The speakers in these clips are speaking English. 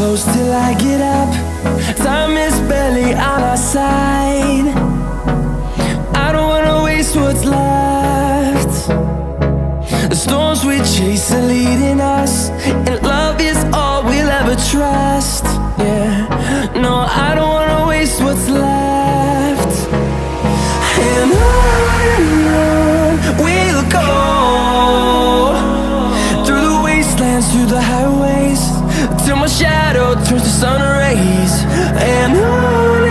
close till I get up. Time is barely on our side. I don't wanna waste what's left. The storms we chase are leading us, and love is all we'll ever trust. Yeah, no, I don't wanna waste what's left. And on we'll go, through the wastelands, through the highways, till my shadow turns to sun rays. And on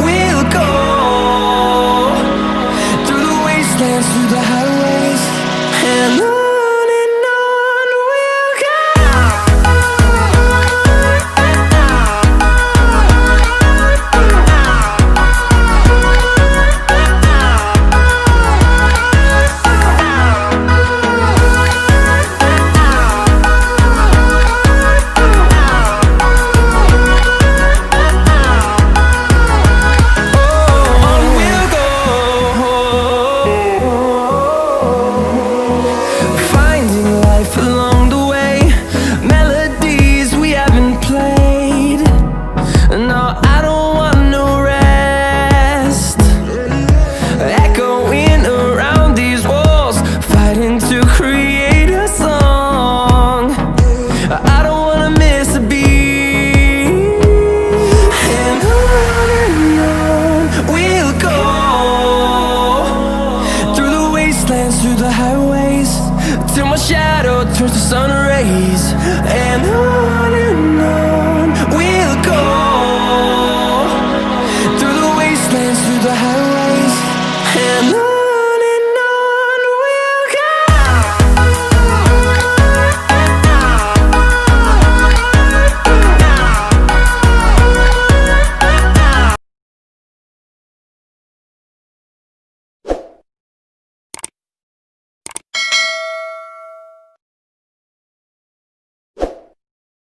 we'll go, through the wastelands, through the highways, and on we'll go. Through the highways, till my shadow turns to sun rays. And on